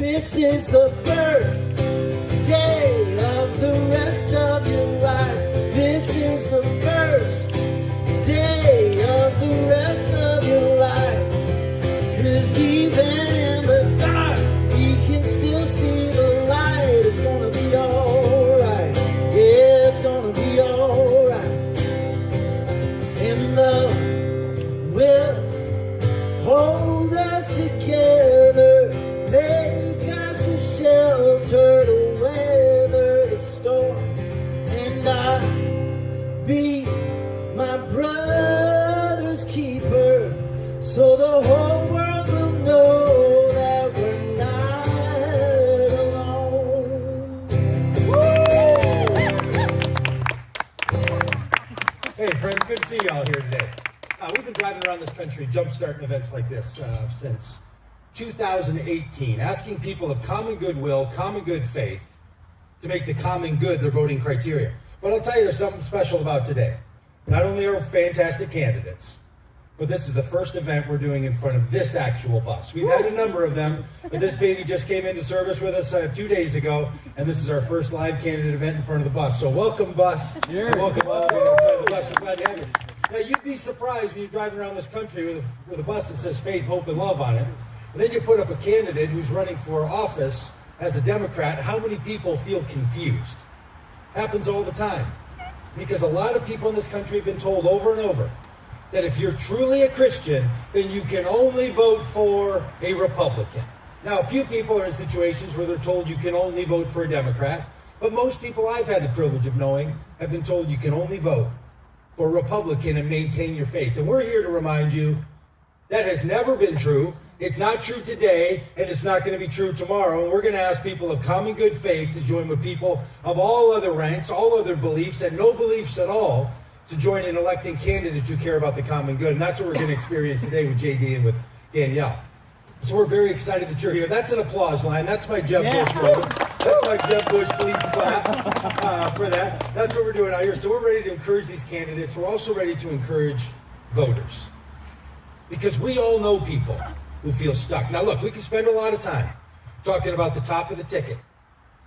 This is the first day of the rest of your life. This is the first day of the rest of your life. 'Cause even in the dark, you can still see the light. It's gonna be alright. Yeah, it's gonna be alright. And love will hold us together, make us a shelter to weather the storm. And I'll be my brother's keeper, so the whole world will know that we're not alone. Hey friends, good to see you all here today. We've been driving around this country jumpstarting events like this since 2018, asking people of common goodwill, common good faith, to make the common good their voting criteria. But I'll tell you, there's something special about today. Not only are fantastic candidates, but this is the first event we're doing in front of this actual bus. We've had a number of them, but this baby just came into service with us 2 days ago, and this is our first live candidate event in front of the bus. So welcome, bus. And welcome all of you to the side of the bus. We're glad to have you. Now, you'd be surprised when you're driving around this country with a bus that says faith, hope, and love on it, and then you put up a candidate who's running for office as a Democrat, how many people feel confused? Happens all the time. Because a lot of people in this country have been told over and over that if you're truly a Christian, then you can only vote for a Republican. Now, a few people are in situations where they're told you can only vote for a Democrat, but most people I've had the privilege of knowing have been told you can only vote for a Republican and maintain your faith. And we're here to remind you that has never been true. It's not true today, and it's not going to be true tomorrow. And we're going to ask people of common good faith to join with people of all other ranks, all other beliefs, and no beliefs at all, to join in electing candidates who care about the common good. And that's what we're going to experience today with JD and with Danielle. So we're very excited that you're here. That's an applause line. That's my Jeb Bush moment. That's my Jeb Bush, please clap for that. That's what we're doing out here. So we're ready to encourage these candidates. We're also ready to encourage voters. Because we all know people who feel stuck. Now look, we can spend a lot of time talking about the top of the ticket.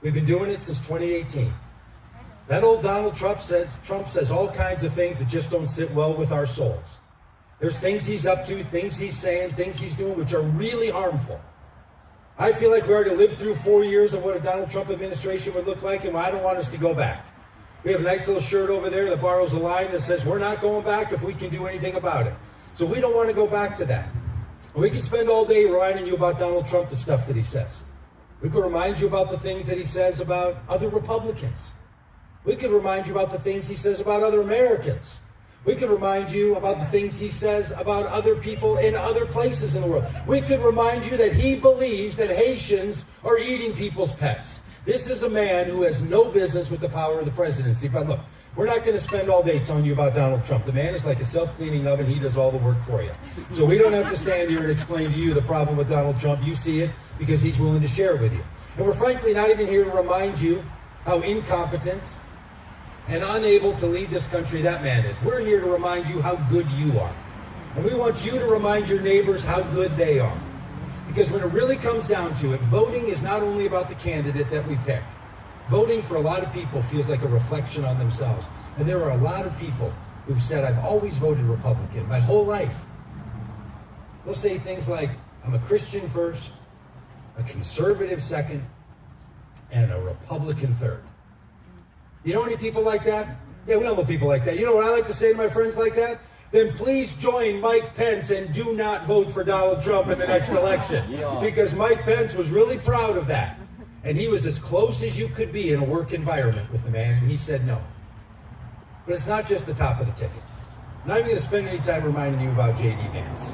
We've been doing it since 2018. That old Donald Trump says all kinds of things that just don't sit well with our souls. There's things he's up to, things he's saying, things he's doing which are really harmful. I feel like we already lived through 4 years of what a Donald Trump administration would look like, and I don't want us to go back. We have a nice little shirt over there that borrows a line that says, we're not going back if we can do anything about it. So we don't want to go back to that. We can spend all day reminding you about Donald Trump, the stuff that he says. We could remind you about the things that he says about other Republicans. We could remind you about the things he says about other Americans. We could remind you about the things he says about other people in other places in the world. We could remind you that he believes that Haitians are eating people's pets. This is a man who has no business with the power of the presidency. But look, we're not going to spend all day telling you about Donald Trump. The man is like a self-cleaning oven. He does all the work for you. So we don't have to stand here and explain to you the problem with Donald Trump. You see it because he's willing to share it with you. And we're frankly not even here to remind you how incompetent and unable to lead this country that man is. We're here to remind you how good you are. And we want you to remind your neighbors how good they are. Because when it really comes down to it, voting is not only about the candidate that we pick. Voting for a lot of people feels like a reflection on themselves. And there are a lot of people who've said, I've always voted Republican my whole life. They'll say things like, I'm a Christian first, a conservative second, and a Republican third. You know any people like that? Yeah, we all know people like that. You know what I like to say to my friends like that? Then please join Mike Pence and do not vote for Donald Trump in the next election. Because Mike Pence was really proud of that. And he was as close as you could be in a work environment with the man, and he said no. But it's not just the top of the ticket. I'm not even going to spend any time reminding you about J.D. Vance.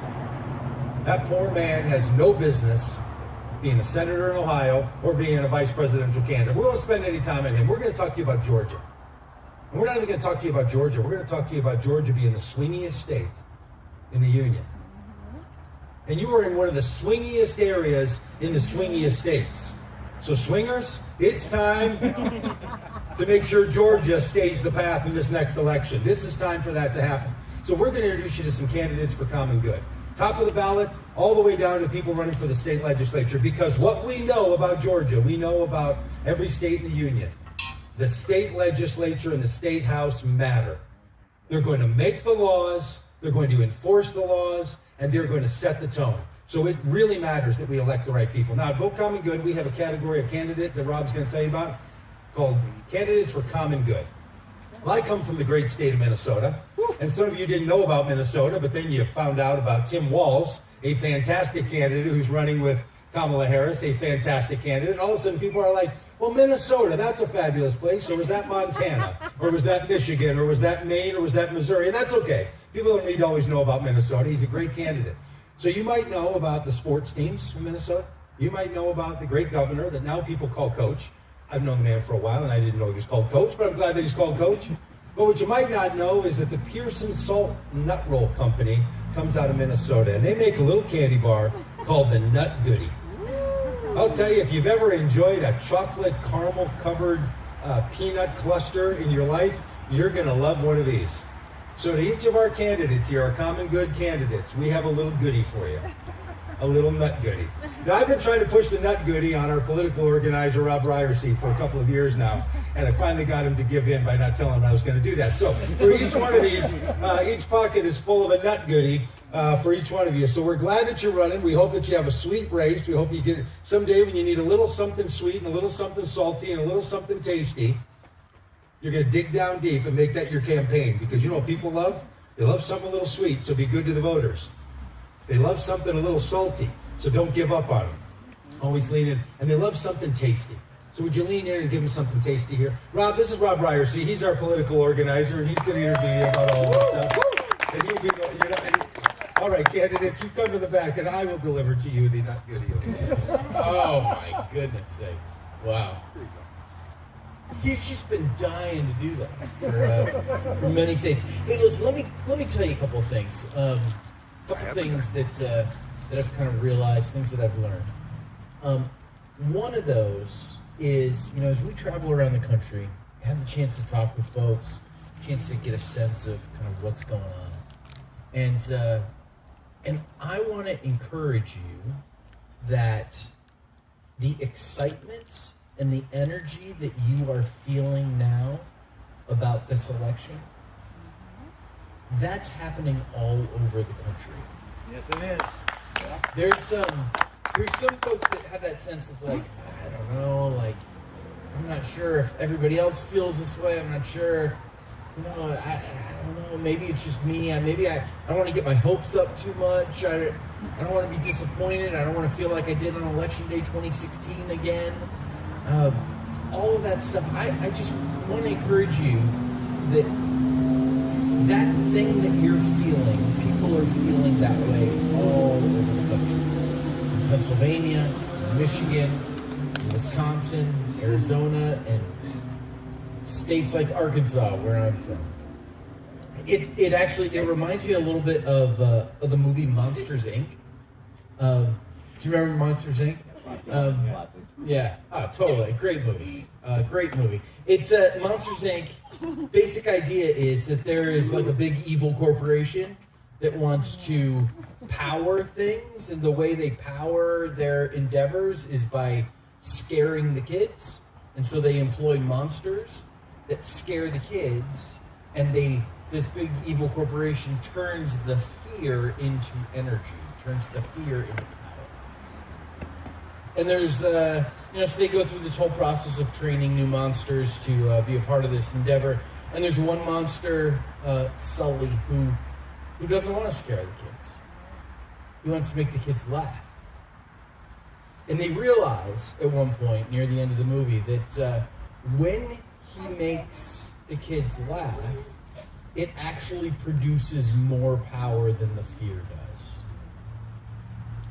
That poor man has no business being a senator in Ohio or being a vice presidential candidate. We won't spend any time on him. We're going to talk to you about Georgia. And we're not even going to talk to you about Georgia. We're going to talk to you about Georgia being the swingiest state in the union. And you are in one of the swingiest areas in the swingiest states. So swingers, it's time to make sure Georgia stays the path in this next election. This is time for that to happen. So we're going to introduce you to some candidates for common good. Top of the ballot, all the way down to people running for the state legislature, because what we know about Georgia, we know about every state in the union. The state legislature and the state house matter. They're going to make the laws, they're going to enforce the laws, and they're going to set the tone. So it really matters that we elect the right people. Now, at Vote Common Good, we have a category of candidate that Rob's going to tell you about called Candidates for Common Good. Well, I come from the great state of Minnesota, and some of you didn't know about Minnesota, but then you found out about Tim Walz, a fantastic candidate who's running with Kamala Harris, a fantastic candidate. And all of a sudden people are like, well, Minnesota, that's a fabulous place. Or was that Montana? Or was that Michigan? Or was that Maine? Or was that Missouri? And that's okay. People don't need to always know about Minnesota. He's a great candidate. So you might know about the sports teams from Minnesota. You might know about the great governor that now people call Coach. I've known the man for a while, and I didn't know he was called Coach, but I'm glad that he's called Coach. But what you might not know is that the Pearson Salt Nut Roll Company comes out of Minnesota, and they make a little candy bar called the Nut Goody. I'll tell you, if you've ever enjoyed a chocolate caramel covered peanut cluster in your life, you're gonna love one of these. So to each of our candidates here, our Common Good candidates, we have a little goodie for you. A little nut goodie. Now, I've been trying to push the nut goodie on our political organizer, Rob Ryerson, for a couple of years now, and I finally got him to give in by not telling him I was going to do that. So for each one of these, each pocket is full of a nut goodie for each one of you. So we're glad that you're running. We hope that you have a sweet race. We hope you get someday when you need a little something sweet and a little something salty and a little something tasty, you're going to dig down deep and make that your campaign. Because you know what people love? They love something a little sweet, so be good to the voters. They love something a little salty, so don't give up on them. Always lean in. And they love something tasty. So would you lean in and give them something tasty here? Rob, this is Rob Ryerson. He's our political organizer, and he's going to interview you about all this stuff. And he'll be all right, candidates, you come to the back, and I will deliver to you the nut goodie. Oh, my goodness sakes. Wow. He's just been dying to do that for many states. Hey, listen, let me tell you a couple of things. Couple things that I've kind of realized, things that I've learned. One of those is, you know, as we travel around the country, have the chance to talk with folks, chance to get a sense of kind of what's going on. And I want to encourage you that the excitement and the energy that you are feeling now about this election, that's happening all over the country. Yes, it is. Yeah. There's some folks that have that sense of like, I don't know, like, I'm not sure if everybody else feels this way. I'm not sure, you know, I don't know, maybe it's just me. I don't want to get my hopes up too much. I don't want to be disappointed. I don't want to feel like I did on Election Day 2016 again. All of that stuff. I just want to encourage you that thing that you're feeling, people are feeling that way all over the country. In Pennsylvania, Michigan, Wisconsin, Arizona, and states like Arkansas, where I'm from. It reminds me a little bit of the movie Monsters, Inc. Do you remember Monsters, Inc.? Yeah, totally. Great movie. Great movie. It's Monsters, Inc. Basic idea is that there is like a big evil corporation that wants to power things, and the way they power their endeavors is by scaring the kids. And so they employ monsters that scare the kids, and this big evil corporation turns the fear into energy, turns the fear into power. And there's, so they go through this whole process of training new monsters to be a part of this endeavor. And there's one monster, Sully, who doesn't want to scare the kids. He wants to make the kids laugh. And they realize at one point near the end of the movie that when he makes the kids laugh, it actually produces more power than the fear does.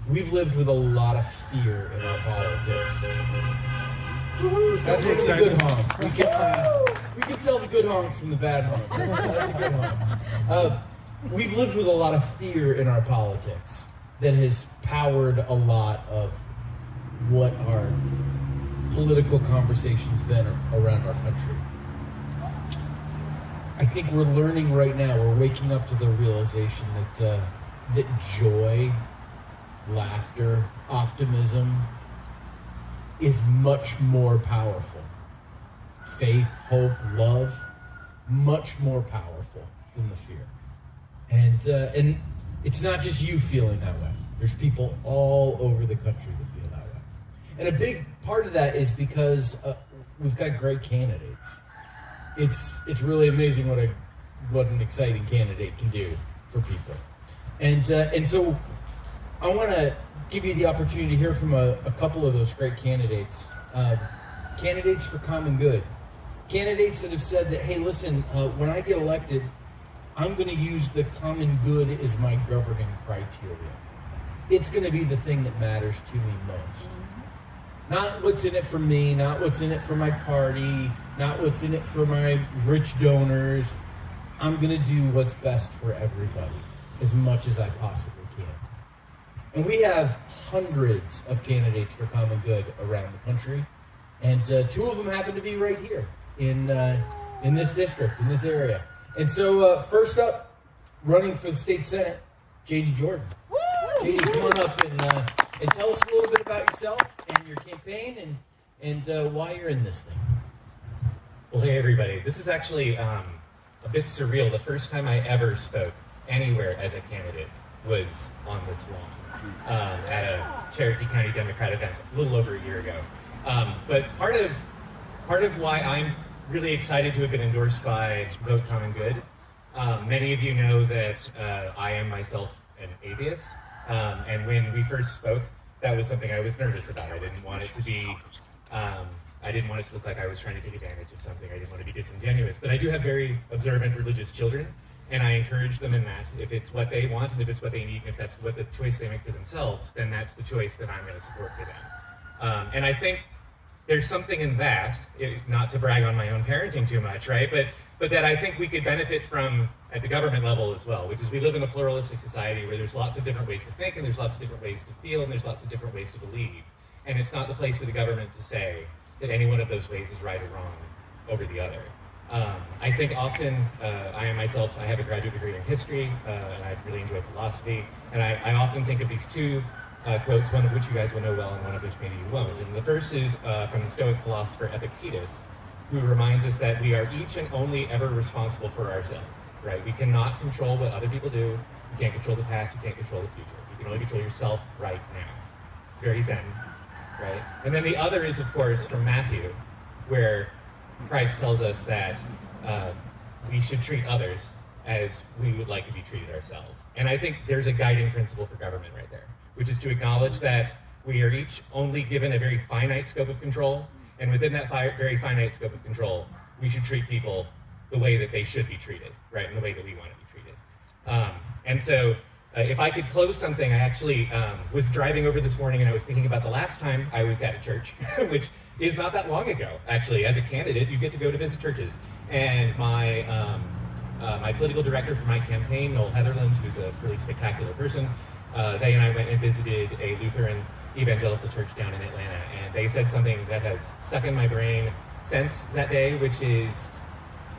We've lived with a lot of fear in our politics. That's one of the good honks. We can tell the good honks from the bad honks. That's a good honk. We've lived with a lot of fear in our politics that has powered a lot of what our political conversation's been around our country. I think we're learning right now, we're waking up to the realization that joy laughter, optimism is much more powerful. Faith, hope, love, much more powerful than the fear. And it's not just you feeling that way. There's people all over the country that feel that way. And a big part of that is because we've got great candidates. It's really amazing what an exciting candidate can do for people. And so I want to give you the opportunity to hear from a couple of those great candidates. Candidates for common good. Candidates that have said that, hey, listen, when I get elected, I'm going to use the common good as my governing criteria. It's going to be the thing that matters to me most. Not what's in it for me, not what's in it for my party, not what's in it for my rich donors. I'm going to do what's best for everybody as much as I possibly can. And we have hundreds of candidates for common good around the country. And two of them happen to be right here in this district, in this area. And so first up, running for the state senate, J.D. Jordan. J.D., come on up and tell us a little bit about yourself and your campaign and why you're in this thing. Well, hey everybody. This is actually a bit surreal. The first time I ever spoke anywhere as a candidate was on this lawn at a Cherokee County Democrat event a little over a year ago. But part of why I'm really excited to have been endorsed by Vote Common Good. Many of you know that I am myself an atheist. And when we first spoke, that was something I was nervous about. I didn't want it to be, I didn't want it to look like I was trying to take advantage of something. I didn't want to be disingenuous. But I do have very observant religious children, and I encourage them in that. If it's what they want, and if it's what they need, and if that's what the choice they make for themselves, then that's the choice that I'm going to support for them. And I think there's something in that, not to brag on my own parenting too much, right? But that I think we could benefit from at the government level as well, which is we live in a pluralistic society where there's lots of different ways to think, and there's lots of different ways to feel, and there's lots of different ways to believe. And it's not the place for the government to say that any one of those ways is right or wrong over the other. I think often, I have a graduate degree in history, and I really enjoy philosophy, and I often think of these two quotes, one of which you guys will know well and one of which maybe you won't. And the first is from the Stoic philosopher Epictetus, who reminds us that we are each and only ever responsible for ourselves, right? We cannot control what other people do. You can't control the past. You can't control the future. You can only control yourself right now. It's very zen, right? And then the other is, of course, from Matthew, where Christ tells us that we should treat others as we would like to be treated ourselves. And I think there's a guiding principle for government right there, which is to acknowledge that we are each only given a very finite scope of control, and within that very finite scope of control, we should treat people the way that they should be treated, right, and the way that we want to be treated. And so if I could close something, I actually was driving over this morning and I was thinking about the last time I was at a church, which is not that long ago, actually. As a candidate, you get to go to visit churches. And my political director for my campaign, Noel Heatherland, who's a really spectacular person, they and I went and visited a Lutheran evangelical church down in Atlanta, and they said something that has stuck in my brain since that day, which is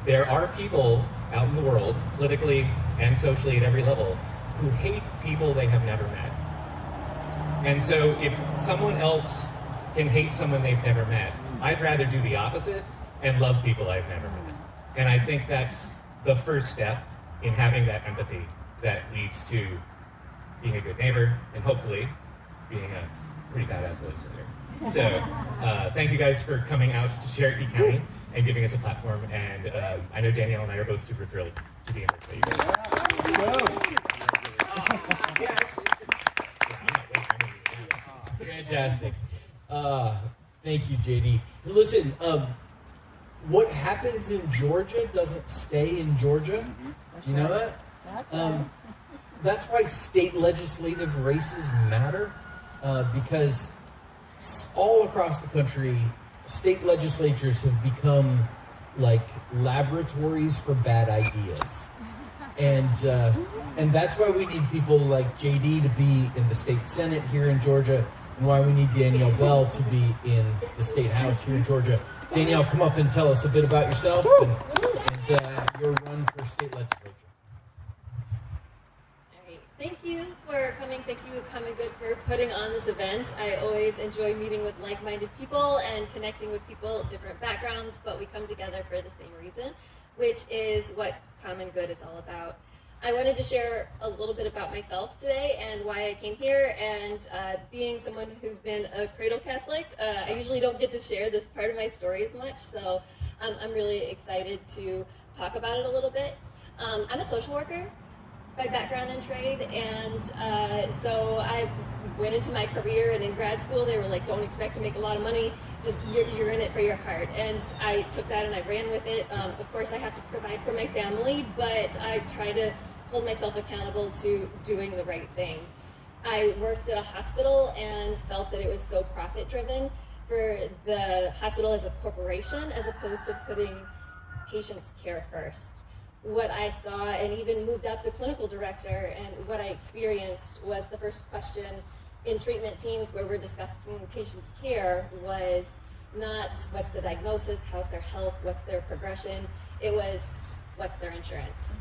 there are people out in the world, politically and socially at every level, who hate people they have never met. And so if someone else can hate someone they've never met, I'd rather do the opposite and love people I've never met. And I think that's the first step in having that empathy that leads to being a good neighbor and hopefully being a pretty badass legislator. So thank you guys for coming out to Cherokee County and giving us a platform. And I know Danielle and I are both super thrilled to be in here today. Fantastic. Thank you, JD. Listen, what happens in Georgia doesn't stay in Georgia. Do you know that? That's why state legislative races matter, because all across the country, state legislatures have become like laboratories for bad ideas. And that's why we need people like JD to be in the state Senate here in Georgia, and why we need Danielle Bell to be in the state house here in Georgia. Danielle, come up and tell us a bit about yourself and your run for state legislature. All right. Thank you for coming. Thank you, Common Good, for putting on this event. I always enjoy meeting with like-minded people and connecting with people, different backgrounds, but we come together for the same reason, which is what Common Good is all about. I wanted to share a little bit about myself today and why I came here, and being someone who's been a cradle Catholic, I usually don't get to share this part of my story as much, so I'm really excited to talk about it a little bit. I'm a social worker by background and trade, and so I went into my career, and in grad school they were like, don't expect to make a lot of money, just you're in it for your heart. And I took that and I ran with it. Of course I have to provide for my family, but I try to hold myself accountable to doing the right thing. I worked at a hospital and felt that it was so profit driven for the hospital as a corporation as opposed to putting patients' care first. What I saw, and even moved up to clinical director, and what I experienced was the first question in treatment teams where we're discussing patients' care was not what's the diagnosis, how's their health, what's their progression, it was what's their insurance.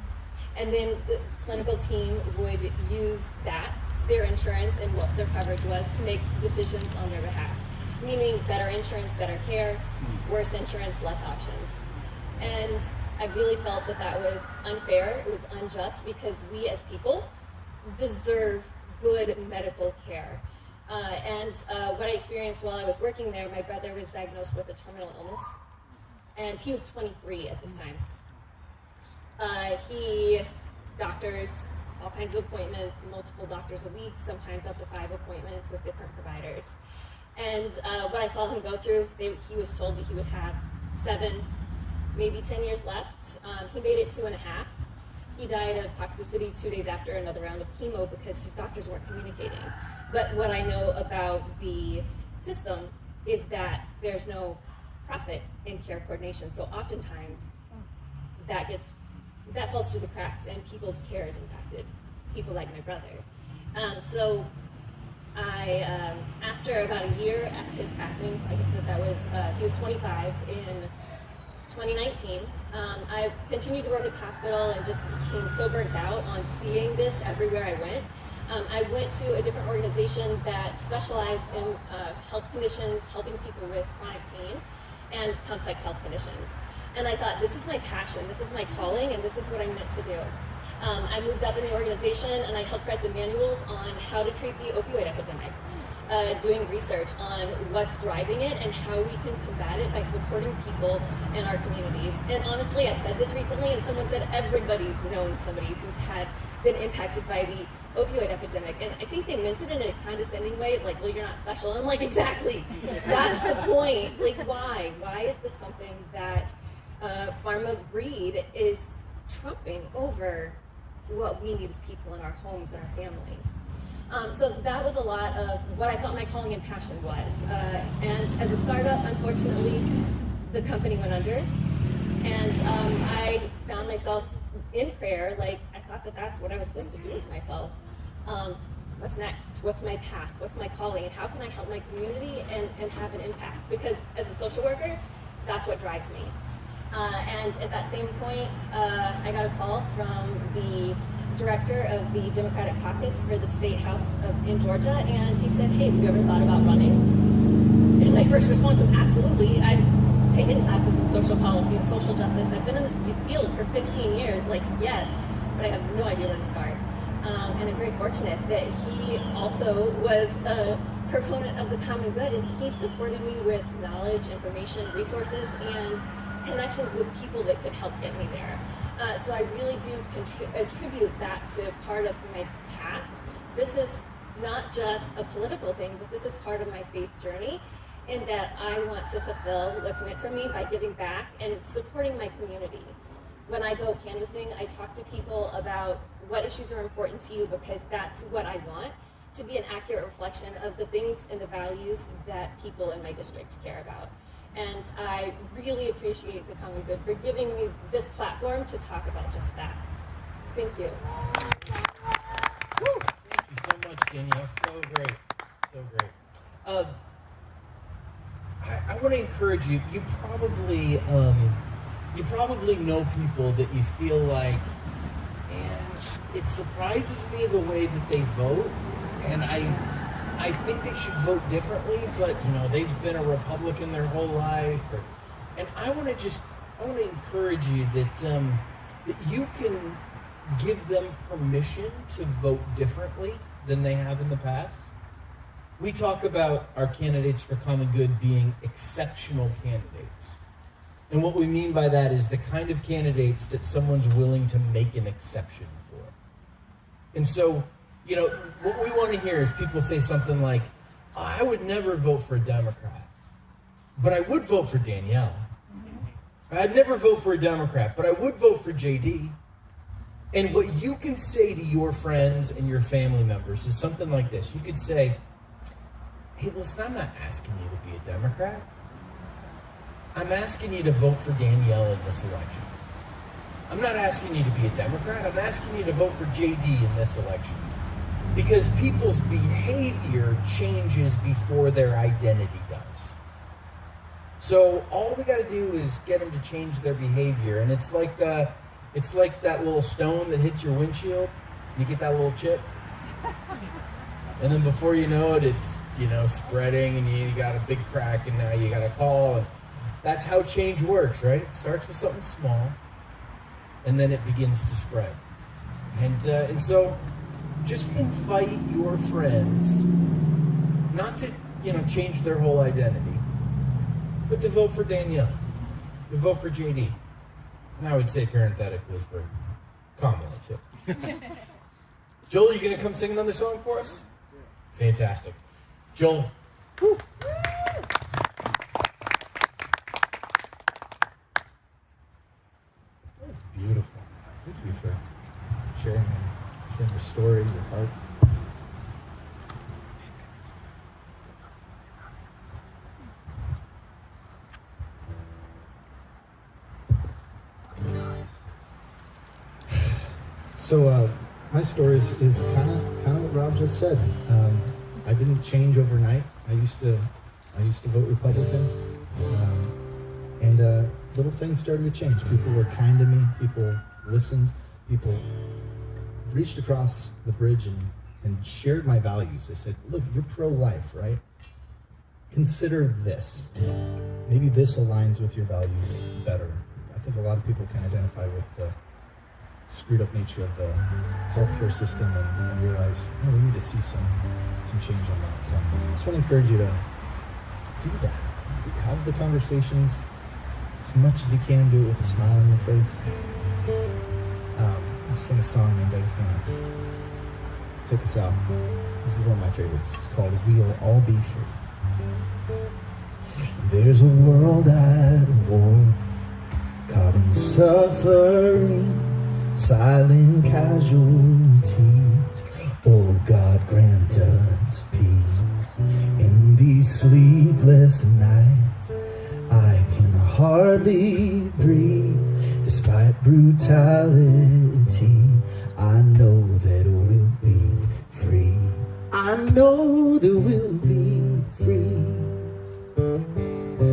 And then the clinical team would use that, their insurance and what their coverage was, to make decisions on their behalf. Meaning better insurance, better care, worse insurance, less options. And I really felt that that was unfair, it was unjust, because we as people deserve good medical care. What I experienced while I was working there, my brother was diagnosed with a terminal illness, and he was 23 at this time. Doctors, all kinds of appointments, multiple doctors a week, sometimes up to 5 appointments with different providers. And what I saw him go through, he was told that he would have 7, maybe 10 years left. He made it 2.5. He died of toxicity 2 days after another round of chemo because his doctors weren't communicating. But what I know about the system is that there's no profit in care coordination. So oftentimes that falls through the cracks and people's care is impacted, people like my brother. So after about a year after his passing, like I said, he was 25 in 2019, I continued to work at the hospital and just became so burnt out on seeing this everywhere I went. I went to a different organization that specialized in health conditions, helping people with chronic pain and complex health conditions. And I thought, this is my passion, this is my calling, and this is what I'm meant to do. I moved up in the organization and I helped write the manuals on how to treat the opioid epidemic, doing research on what's driving it and how we can combat it by supporting people in our communities. And honestly, I said this recently and someone said everybody's known somebody who's been impacted by the opioid epidemic. And I think they meant it in a condescending way, like, well, you're not special. And I'm like, exactly, that's the point. Like, why? Why is this something that pharma greed is trumping over what we need as people in our homes and our families? So that was a lot of what I thought my calling and passion was. And as a startup, unfortunately, the company went under. And I found myself in prayer, like, I thought that that's what I was supposed to do with myself. What's next? What's my path? What's my calling? And how can I help my community and have an impact? Because as a social worker, that's what drives me. And at that same point, I got a call from the director of the Democratic Caucus for the State House in Georgia, and he said, hey, have you ever thought about running? And my first response was, absolutely. I've taken classes in social policy and social justice. I've been in the field for 15 years, like, yes, but I have no idea where to start. And I'm very fortunate that he also was a proponent of the common good, and he supported me with knowledge, information, resources, and connections with people that could help get me there. So I really do attribute that to part of my path. This is not just a political thing, but this is part of my faith journey, in that I want to fulfill what's meant for me by giving back and supporting my community. When I go canvassing, I talk to people about what issues are important to you, because that's what I want to be an accurate reflection of the things and the values that people in my district care about. And I really appreciate the Common Good for giving me this platform to talk about just that. Thank you. Woo. Thank you so much, Danielle. So great. So great. I want to encourage you. You probably know people that you feel like, man, it surprises me the way that they vote, and I think they should vote differently, but they've been a Republican their whole life, and I want to encourage you that you can give them permission to vote differently than they have in the past. We talk about our candidates for common good being exceptional candidates. And what we mean by that is the kind of candidates that someone's willing to make an exception for. And so, what we want to hear is people say something like, I would never vote for a Democrat, but I would vote for Danielle. I'd never vote for a Democrat, but I would vote for JD. And what you can say to your friends and your family members is something like this. You could say, hey, listen, I'm not asking you to be a Democrat. I'm asking you to vote for Danielle in this election. I'm not asking you to be a Democrat. I'm asking you to vote for JD in this election. Because people's behavior changes before their identity does. So all we got to do is get them to change their behavior. And it's like that little stone that hits your windshield. You get that little chip. And then before you know it, it's, spreading, and you got a big crack, and now you got to call. And that's how change works, right? It starts with something small, and then it begins to spread. And so just invite your friends not to, change their whole identity, but to vote for Danielle, to vote for JD. And I would say parenthetically for Kamala, too. Joel, you going to come sing another song for us? Fantastic. Joel. Woo. That's beautiful. Thank you for sharing your story, your heart. So my story is kind of what Rob just said. I didn't change overnight. I used to vote Republican, and little things started to change. People were kind to me. People listened. People reached across the bridge and shared my values. They said, "Look, you're pro-life, right? Consider this. Maybe this aligns with your values better." I think a lot of people can identify with the screwed up nature of the healthcare system and realize, we need to see some change on that. So I just want to encourage you to do that. Have the conversations as much as you can. Do it with a smile on your face. I'll sing a song and Doug's gonna take us out. This is one of my favorites. It's called We'll All Be Free. There's a world at war, caught in suffering, silent casualties. Oh God, grant us peace in these sleepless nights. I can hardly breathe despite brutality. I know that we'll be free. I know that we'll be free.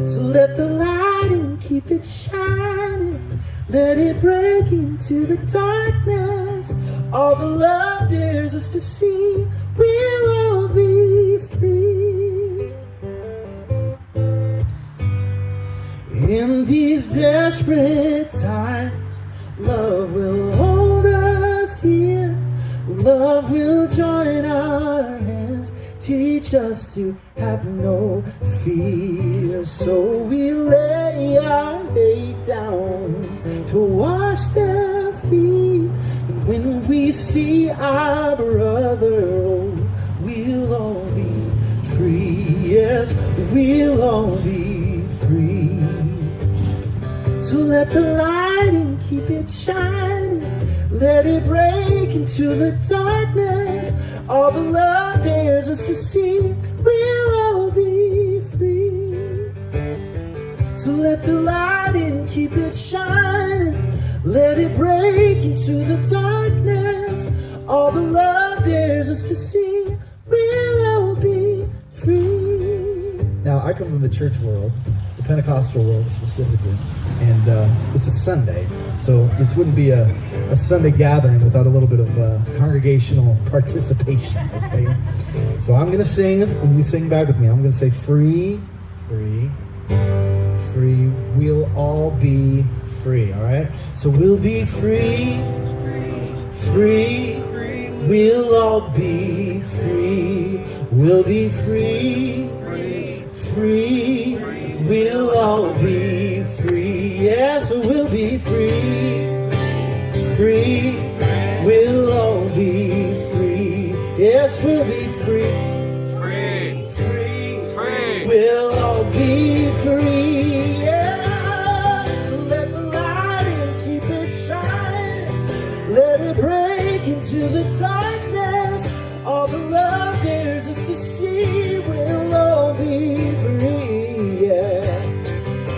So let the light and keep it shining. Let it break into the darkness. All the love dares us to see. We'll all be free. In these desperate times, love will hold us here. Love will join our hands. Teach us to have no fear. So we lay our hate down to wash their feet. And when we see our brother, oh, we'll all be free. Yes, we'll all be free. So let the light and keep it shining. Let it break into the darkness. All the love dares us to see. We'll all be free. So let the light in, keep it shining. Let it break into the darkness. All the love dares us to see. We'll all be free. Now, I come from the church world. The Pentecostal world specifically. And it's a Sunday, so this wouldn't be a Sunday gathering without a little bit of congregational participation, okay? So I'm going to sing, and you sing back with me. I'm going to say free, free, free. We'll all be free, all right? So we'll be free, free. We'll all be free. We'll be free, free. We'll all be free. Yeah, so we'll be free, free. We'll all be free. Yes, we'll be free, free. We'll all be free. Yeah, so let the light in, keep it shining. Let it break into the darkness. All the love there's is to see. We'll all be free, yeah.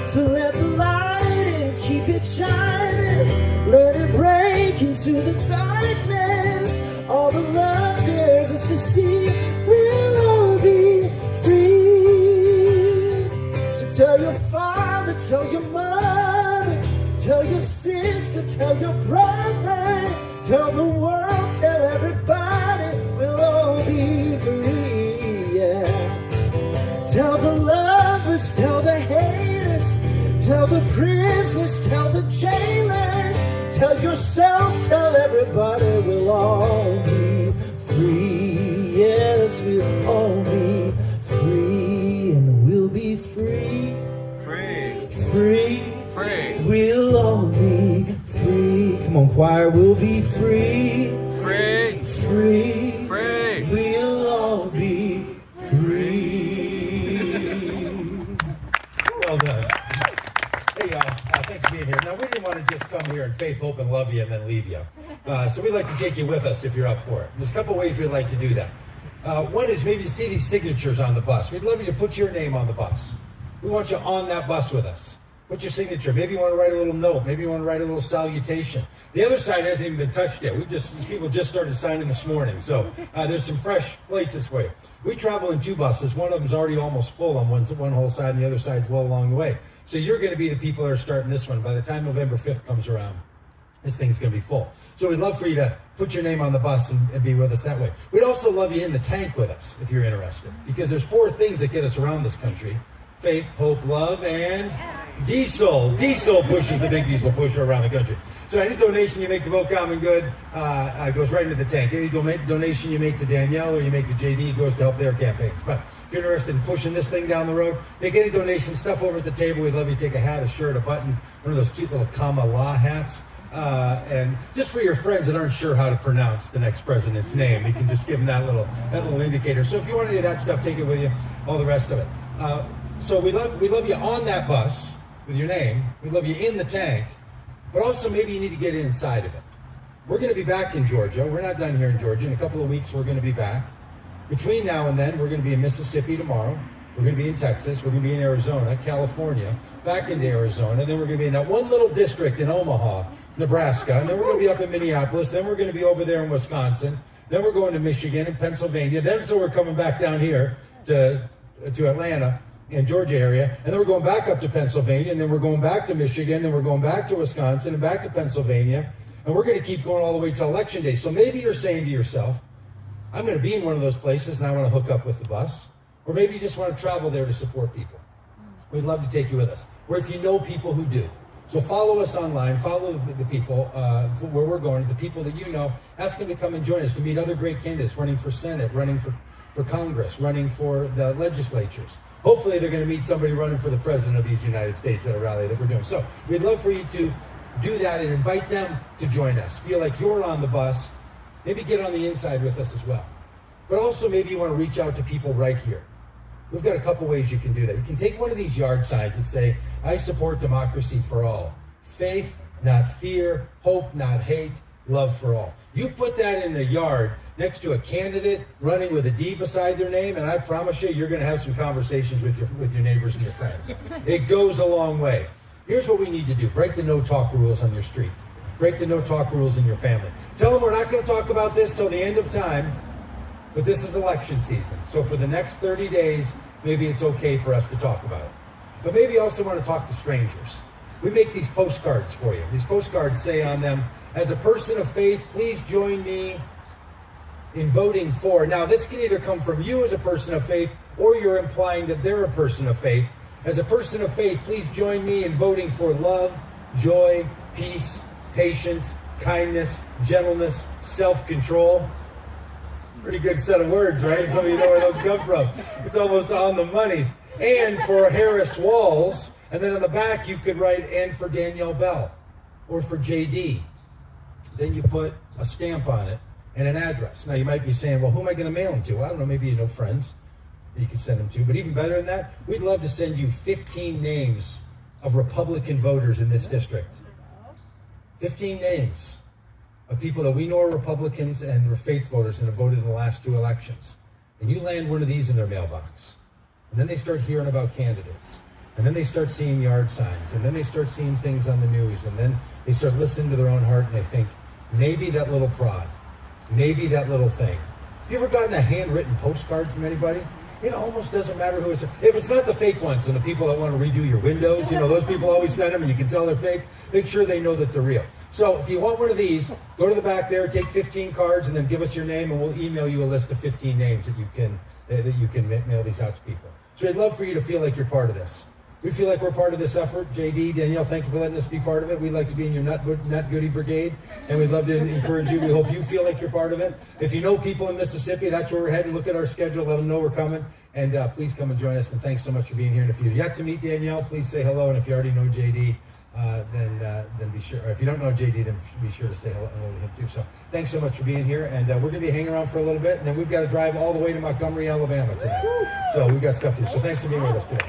So let the light in, keep it shining. Let it break into the darkness. All the love there's is to see. We'll all be free. So tell your father, tell your mother, tell your sister, tell your brother, tell the world, tell everybody. We'll all be free, yeah. Tell the lovers, tell the haters, tell the prisoners, tell the jailers, tell yourself, tell everybody. We'll all be free, yes, we'll all be free, and we'll be free, free. We'll all be free. Come on, choir, we'll be free, free. We'll all be free. Well done. Hey, y'all. Thanks for being here. Now, we didn't want to just come here and faith, hope, and love you and then leave you. So we'd like to take you with us if you're up for it. There's a couple ways we'd like to do that. One is maybe to see these signatures on the bus. We'd love you to put your name on the bus. We want you on that bus with us. Put your signature. Maybe you want to write a little note. Maybe you want to write a little salutation. The other side hasn't even been touched yet. These people just started signing this morning. So there's some fresh places for you. We travel in 2 buses. One of them's already almost full on one whole side, and the other side's well along the way. So you're going to be the people that are starting this one. By the time November 5th comes around, this thing's going to be full. So we'd love for you to put your name on the bus and be with us that way. We'd also love you in the tank with us if you're interested, because there's 4 things that get us around this country: faith, hope, love, and diesel. Diesel pushes the big diesel pusher around the country. So any donation you make to Vote Common Good goes right into the tank. Any donation you make to Danielle or you make to JD goes to help their campaigns. But if you're interested in pushing this thing down the road, make any donation, stuff over at the table. We'd love you to take a hat, a shirt, a button, one of those cute little Kamala hats. And just for your friends that aren't sure how to pronounce the next president's name, you can just give them that little indicator. So if you want any of that stuff, take it with you, all the rest of it. So we love you on that bus with your name. We love you in the tank, but also maybe you need to get inside of it. We're going to be back in Georgia. We're not done here in Georgia. In a couple of weeks, we're going to be back. Between now and then, we're going to be in Mississippi tomorrow. We're going to be in Texas. We're going to be in Arizona, California, back into Arizona. Then we're going to be in that one little district in Omaha, Nebraska. And then we're going to be up in Minneapolis. Then we're going to be over there in Wisconsin. Then we're going to Michigan and Pennsylvania. Then so we're coming back down here to Atlanta and Georgia area, and then we're going back up to Pennsylvania, and then we're going back to Michigan, then we're going back to Wisconsin and back to Pennsylvania, and we're going to keep going all the way to Election Day. So maybe you're saying to yourself, I'm going to be in one of those places and I want to hook up with the bus, or maybe you just want to travel there to support people. We'd love to take you with us, or if you know people who do. So follow us online, follow the people where we're going, the people that you know, ask them to come and join us, to meet other great candidates running for Senate, running for Congress, running for the legislatures. Hopefully they're going to meet somebody running for the president of these United States at a rally that we're doing. So we'd love for you to do that and invite them to join us. Feel like you're on the bus. Maybe get on the inside with us as well. But also maybe you want to reach out to people right here. We've got a couple ways you can do that. You can take one of these yard signs and say, I support democracy for all. Faith, not fear. Hope, not hate. Love for all. You put that in the yard next to a candidate running with a D beside their name, and I promise you're going to have some conversations with your neighbors and your friends. It goes a long way. Here's what we need to do. Break the no-talk rules on your street. Break the no-talk rules in your family. Tell them we're not going to talk about this till the end of time, but this is election season. So for the next 30 days, maybe it's okay for us to talk about it. but maybe you also want to talk to strangers. We make these postcards for you. These postcards say on them, as a person of faith, please join me in voting for. Now, this can either come from you as a person of faith, or you're implying that they're a person of faith. As a person of faith, please join me in voting for love, joy, peace, patience, kindness, gentleness, self-control. Pretty good set of words, right? Some of you know where those come from. It's almost on the money. And for Harris Walls, and then on the back you could write, and for Danielle Bell, or for JD. Then you put a stamp on it and an address. Now you might be saying, well, who am I going to mail them to? I don't know, maybe you know friends that you can send them to. But even better than that, we'd love to send you 15 names of Republican voters in this district. 15 names of people that we know are Republicans and are faith voters and have voted in the last 2 elections. And you land one of these in their mailbox. And then they start hearing about candidates. And then they start seeing yard signs. And then they start seeing things on the news. And then they start listening to their own heart and they think, maybe that little prod, maybe that little thing. Have you ever gotten a handwritten postcard from anybody? It almost doesn't matter who it's. If it's not the fake ones and the people that want to redo your windows, you know, those people always send them and you can tell they're fake. Make sure they know that they're real. So if you want one of these, go to the back there, take 15 cards, and then give us your name, and we'll email you a list of 15 names that you can mail these out to people. So I'd love for you to feel like you're part of this. We feel like we're part of this effort. JD, Danielle, thank you for letting us be part of it. We'd like to be in your nut goody brigade, and we'd love to encourage you. We hope you feel like you're part of it. If you know people in Mississippi, that's where we're heading. Look at our schedule. Let them know we're coming. And please come and join us. And thanks so much for being here. And if you've yet to meet Danielle, please say hello. And if you already know JD, then be sure. Or if you don't know JD, then be sure to say hello to him too. So thanks so much for being here. And we're going to be hanging around for a little bit. And then we've got to drive all the way to Montgomery, Alabama tonight. So we've got stuff to do. So thanks for being with us today.